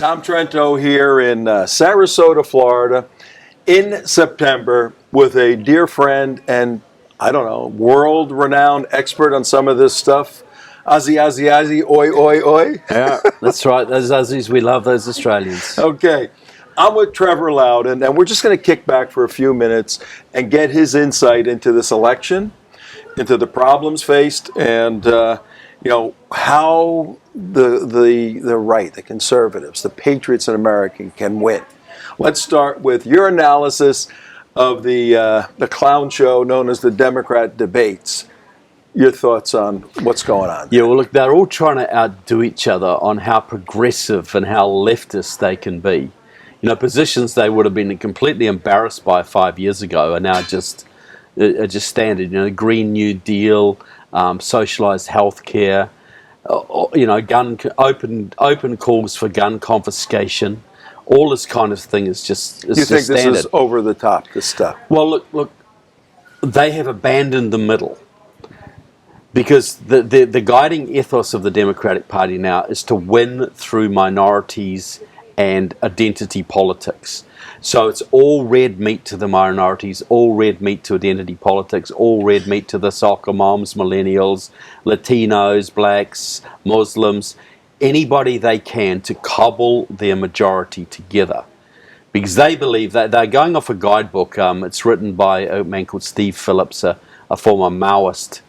Tom Trento here in Sarasota, Florida, in September with a dear friend and, I don't know, world-renowned expert on some of this stuff. Ozzy, oi, oi, oi. Yeah, that's right. Those Aussies, we love those Australians. Okay. I'm with Trevor Loudon, and we're just going to kick back for a few minutes and get his insight into this election, into the problems faced, and how the right, the conservatives, the patriots in America can win. Let's start with your analysis of the clown show known as the Democrat debates. Your thoughts on what's going on? Yeah, well, look, they're all trying to outdo each other on how progressive and how leftist they can be. You know, positions they would have been completely embarrassed by 5 years ago are now just standard. You know, the Green New Deal, socialised healthcare, open calls for gun confiscation. All this kind of thing is just standard. You think this is over the top, this stuff? Well, look, they have abandoned the middle. Because the guiding ethos of the Democratic Party now is to win through minorities and identity politics. So it's all red meat to the minorities, all red meat to identity politics, all red meat to the soccer moms, millennials, Latinos, blacks, Muslims, anybody they can to cobble their majority together. Because they believe that they're going off a guidebook. It's written by a man called Steve Phillips, a former Maoist,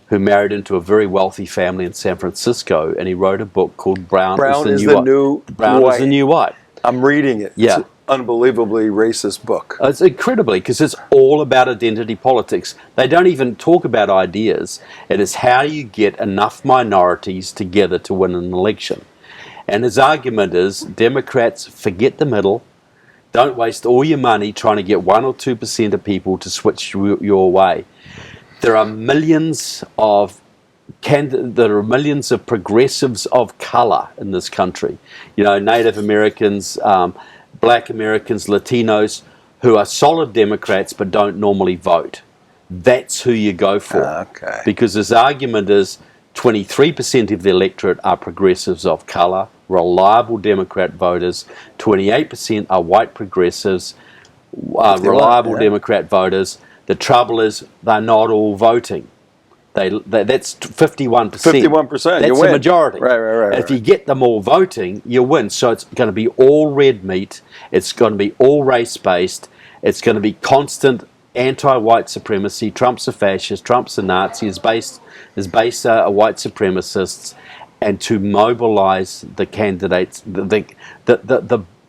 who married into a very wealthy family in San Francisco, and he wrote a book called Brown is the New White. I'm reading it. Yeah. It's an unbelievably racist book. It's incredibly, because it's all about identity politics. They don't even talk about ideas. It is how you get enough minorities together to win an election. And his argument is, Democrats, forget the middle. Don't waste all your money trying to get 1 or 2% of people to switch your way. There are millions of progressives of color in this country. You know, Native Americans, Black Americans, Latinos, who are solid Democrats but don't normally vote. That's who you go for. Okay. Because his argument is 23% of the electorate are progressives of color, reliable Democrat voters. 28% are white progressives, reliable Democrat voters. The trouble is, they're not all voting. That's 51%. 51%, that's you win. The majority. Right. If you get them all voting, you win. So it's going to be all red meat. It's going to be all race-based. It's going to be constant anti-white supremacy. Trump's a fascist. Trump's a Nazi. His base are white supremacists. And to mobilize the candidates,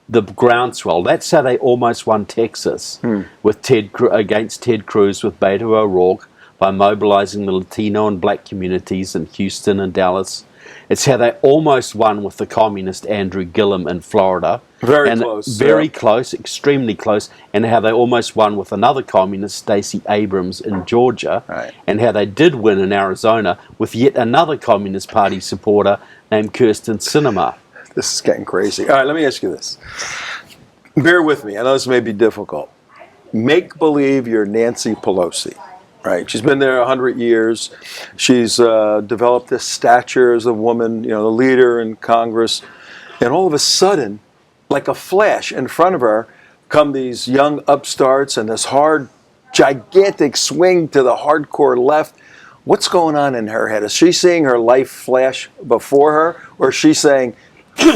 the groundswell. That's how they almost won Texas with against Ted Cruz with Beto O'Rourke, by mobilizing the Latino and black communities in Houston and Dallas. It's how they almost won with the communist Andrew Gillum in Florida. Very close, extremely close. And how they almost won with another communist, Stacey Abrams, in Georgia. Right. And how they did win in Arizona with yet another Communist Party supporter named Kyrsten Sinema. This is getting crazy. All right, let me ask you this. Bear with me. I know this may be difficult. Make believe you're Nancy Pelosi, right? She's been there 100 years. She's developed this stature as a woman, the leader in Congress. And all of a sudden, like a flash in front of her, come these young upstarts and this gigantic swing to the hardcore left. What's going on in her head? Is she seeing her life flash before her, or is she saying,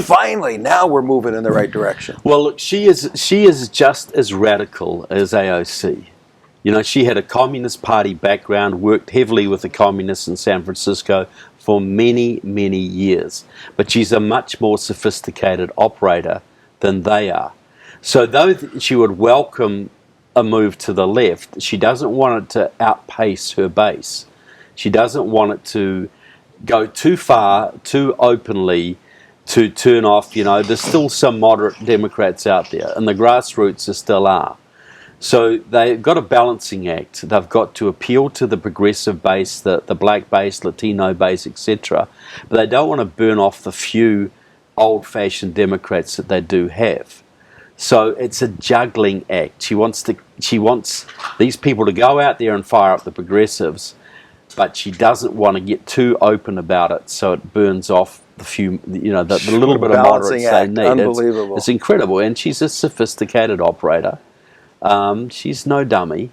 finally, now we're moving in the right direction? Well, look, she is just as radical as AOC. You know, she had a Communist Party background, worked heavily with the communists in San Francisco for many, many years. But she's a much more sophisticated operator than they are. So though she would welcome a move to the left, she doesn't want it to outpace her base. She doesn't want it to go too far, too openly, to turn off, there's still some moderate Democrats out there, and the grassroots there still are. So they've got a balancing act. They've got to appeal to the progressive base, the black base, Latino base, etc. But they don't want to burn off the few old-fashioned Democrats that they do have. So it's a juggling act. She wants these people to go out there and fire up the progressives, but she doesn't want to get too open about it, so it burns off the few, the little bit of Balancing moderates they act. need. Unbelievable. It's incredible, and she's a sophisticated operator. She's no dummy,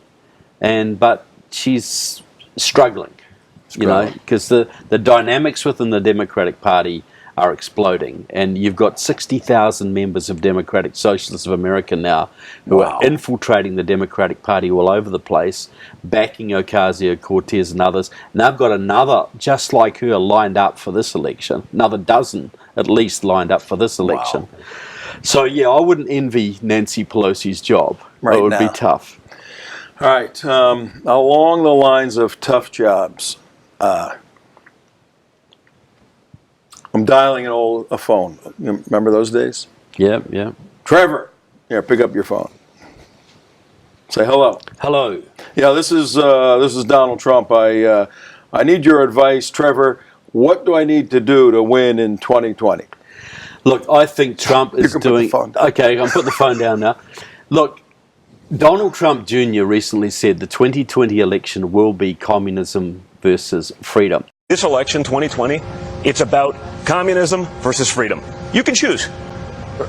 but she's struggling. Because the dynamics within the Democratic Party are exploding, and you've got 60,000 members of Democratic Socialists of America now who are infiltrating the Democratic Party all over the place, backing Ocasio-Cortez and others. And they've got another, just like her, lined up for this election, another dozen at least lined up for this election. Wow. So, yeah, I wouldn't envy Nancy Pelosi's job. Right it would now. be tough. All right. Along the lines of tough jobs, I'm dialing a phone. You remember those days? Yeah. Trevor, here, pick up your phone. Say hello. Hello. Yeah, this is Donald Trump. I need your advice, Trevor. What do I need to do to win in 2020? Look, I think Trump is doing... Put the phone down. Okay, I'll put the phone down now. Look, Donald Trump Jr. recently said the 2020 election will be communism versus freedom. This election, 2020, it's about communism versus freedom. You can choose.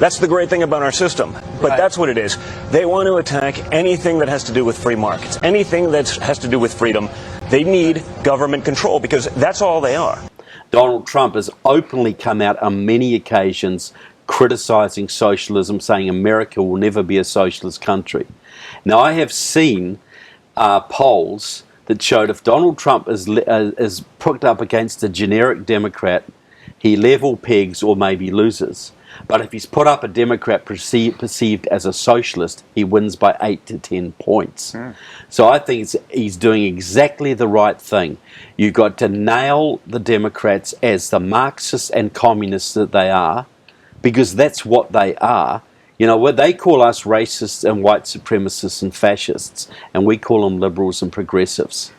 That's the great thing about our system. But that's what it is. They want to attack anything that has to do with free markets, anything that has to do with freedom. They need government control because that's all they are. Donald Trump has openly come out on many occasions criticizing socialism, saying America will never be a socialist country. Now, I have seen polls that showed if Donald Trump is put up against a generic Democrat, he level pegs or maybe loses. But if he's put up a Democrat perceived as a socialist, he wins by 8 to 10 points. So I think he's doing exactly the right thing. You've got to nail the Democrats as the Marxists and communists that they are, because that's what they are. What they call us racists and white supremacists and fascists, and we call them liberals and progressives.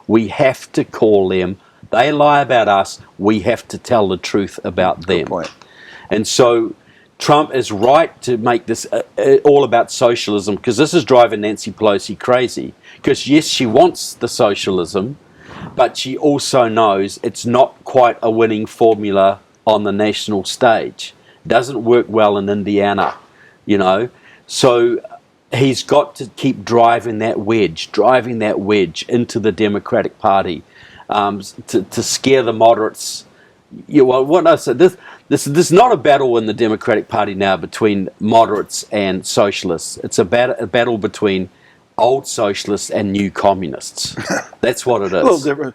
We have to call them, they lie about us, we have to tell the truth about them. Good point. And so Trump is right to make this all about socialism, because this is driving Nancy Pelosi crazy. Because yes, she wants the socialism, but she also knows it's not quite a winning formula on the national stage. It doesn't work well in Indiana. So he's got to keep driving that wedge into the Democratic Party to scare the moderates. What I said, this is not a battle in the Democratic Party now between moderates and socialists. It's a battle between old socialists and new communists. That's what it is. A little different.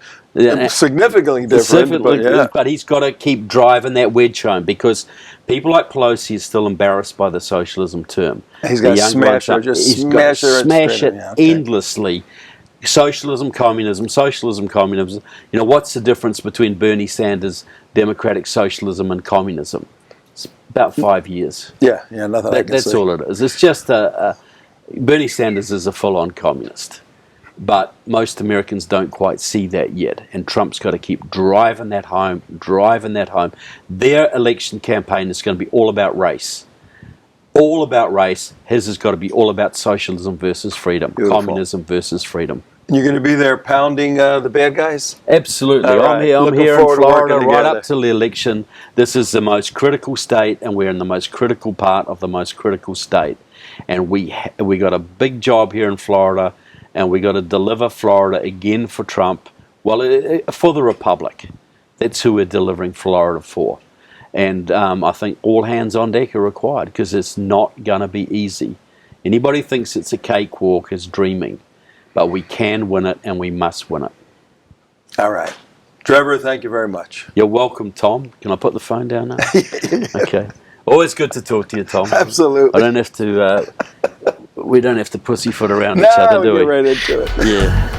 Significantly different. But he's got to keep driving that wedge home, because people like Pelosi is still embarrassed by the socialism term. He's got to smash her, smash it endlessly. Socialism, communism. What's the difference between Bernie Sanders' democratic socialism and communism? It's about 5 years. Yeah, nothing I can That's say. all it is. It's just Bernie Sanders is a full-on communist. But most Americans don't quite see that yet. And Trump's got to keep driving that home. Their election campaign is going to be all about race. All about race. His has got to be all about socialism versus freedom. Beautiful. Communism versus freedom. You're going to be there pounding the bad guys? Absolutely. Right. I'm Looking here in forward to Florida working right together. up till the election. This is the most critical state, and we're in the most critical part of the most critical state. And we got a big job here in Florida, and we got to deliver Florida again for Trump. Well, for the Republic. That's who we're delivering Florida for. And I think all hands on deck are required, because it's not going to be easy. Anybody thinks it's a cakewalk is dreaming. But we can win it, and we must win it. All right. Trevor, thank you very much. You're welcome, Tom. Can I put the phone down now? Okay. Always good to talk to you, Tom. Absolutely. I don't have to. We don't have to pussyfoot around each other, do we? Get right into it. Yeah.